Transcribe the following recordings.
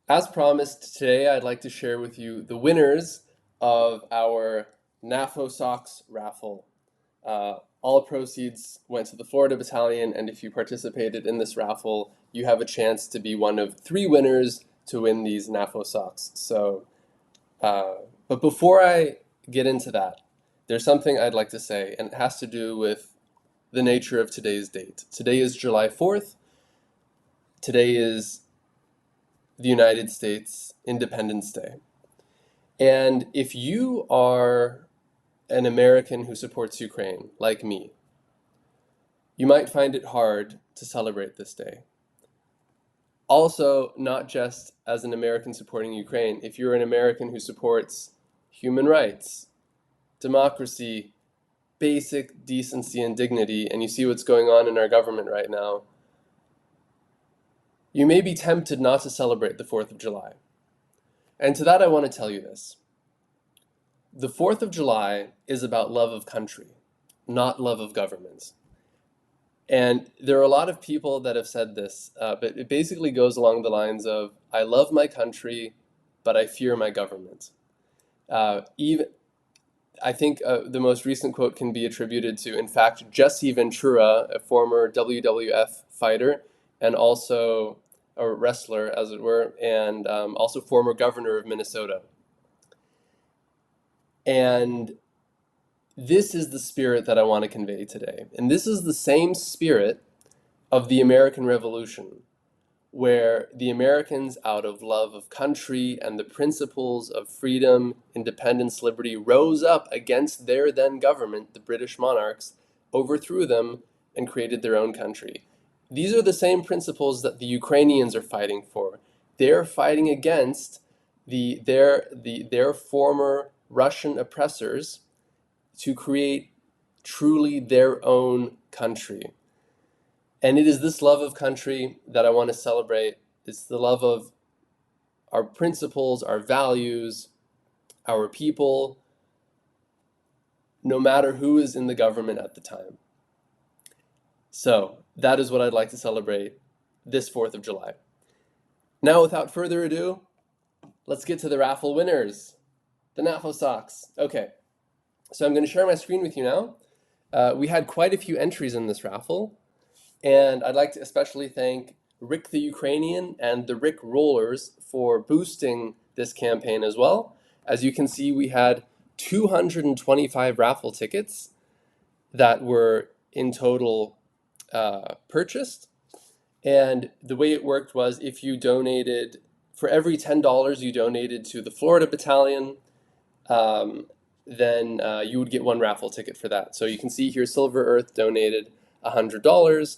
As promised, today I'd like to share with you the winners of our NAFO Socks Raffle. All proceeds went to the Florida Battalion, and if you participated in this raffle, you have a chance to be one of 3 winners to win these NAFO socks. But before I get into that, there's something I'd like to say, and it has to do with the nature of today's date. Today is July 4th. Today is the United States Independence Day. And if you are an American who supports Ukraine, like me, you might find it hard to celebrate this day. Also, not just as an American supporting Ukraine, if you're an American who supports human rights, democracy, basic decency and dignity, and you see what's going on in our government right now, you may be tempted not to celebrate the 4th of July. And to that I want to tell you this. The 4th of July is about love of country, not love of government. And there are a lot of people that have said this, but it basically goes along the lines of, I love my country, but I fear my government. I think the most recent quote can be attributed to, in fact, Jesse Ventura, a former WWF fighter and also a wrestler, as it were, and also former governor of Minnesota. And this is the spirit that I want to convey today. And this is the same spirit of the American Revolution, where the Americans, out of love of country and the principles of freedom, independence, liberty, rose up against their then government, the British monarchs, overthrew them, and created their own country. These are the same principles that the Ukrainians are fighting for. They're fighting against their former Russian oppressors to create truly their own country. And it is this love of country that I want to celebrate. It's the love of our principles, our values, our people, no matter who is in the government at the time. So that is what I'd like to celebrate this 4th of July. Now, without further ado, let's get to the raffle winners, the NAFO socks. Okay, so I'm going to share my screen with you now. We had quite a few entries in this raffle. And I'd like to especially thank Rick the Ukrainian and the Rick Rollers for boosting this campaign as well. As you can see, we had 225 raffle tickets that were in total purchased. And the way it worked was, if you donated, for every $10 you donated to the Florida Battalion, then you would get 1 raffle ticket for that. So you can see here, Silver Earth donated $100.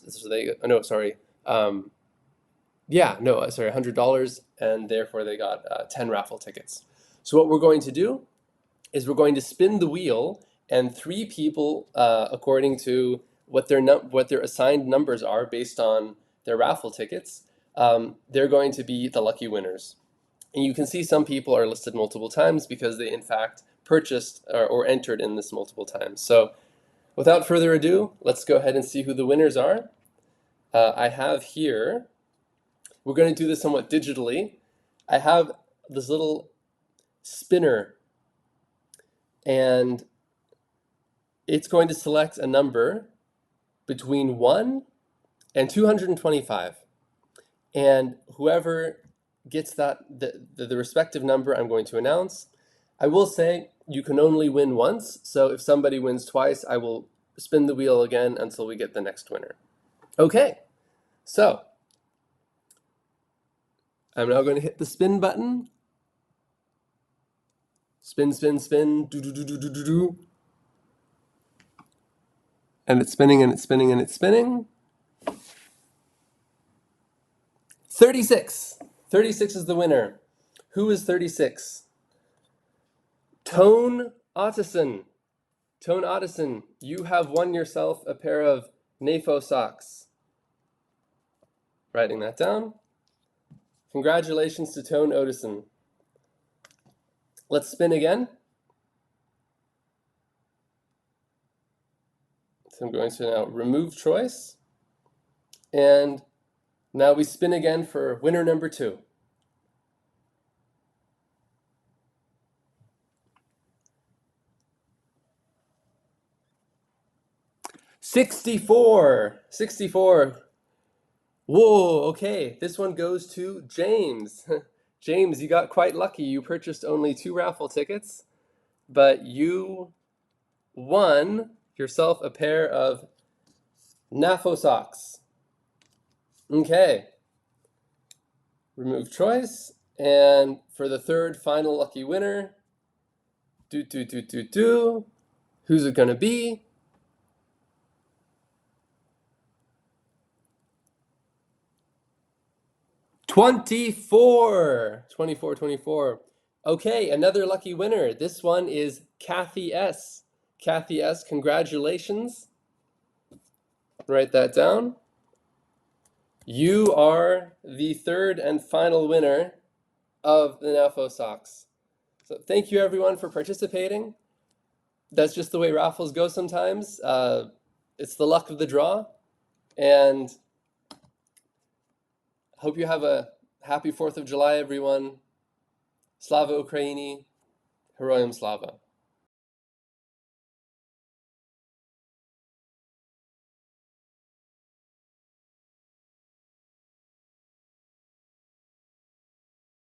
So $100, and therefore they got 10 raffle tickets. So what we're going to do is we're going to spin the wheel, and 3 people, according to what their assigned numbers are based on their raffle tickets, they're going to be the lucky winners. And you can see some people are listed multiple times because they in fact purchased or entered in this multiple times. So without further ado, let's go ahead and see who the winners are. I have here, we're going to do this somewhat digitally. I have this little spinner, and it's going to select a number between 1 and 225. And whoever gets the respective number, I'm going to announce. I will say you can only win once, so if somebody wins twice, I will spin the wheel again until we get the next winner. Okay, so I'm now going to hit the spin button. Spin, spin, spin, do, do, do, do, do, do, do. And it's spinning, and it's spinning, and it's spinning. 36. 36 is the winner. Who is 36? Tone Otteson. Tone Otteson, you have won yourself a pair of NAFO socks. Writing that down. Congratulations to Tone Otteson. Let's spin again. So I'm going to now remove choice. And now we spin again for winner number 2. 64. 64. Whoa, okay. This one goes to James. James, you got quite lucky. You purchased only 2 raffle tickets, but you won yourself a pair of NAFO socks. Okay. Remove choice. And for the third final lucky winner, who's it gonna be? Twenty-four. Okay, another lucky winner. This one is Kathy S. Kathy S, congratulations. Write that down. You are the third and final winner of the NAFO socks. So thank you everyone for participating. That's just the way raffles go sometimes. It's the luck of the draw. And hope you have a happy 4th of July, everyone. Slava Ukraini, Heroyam Slava.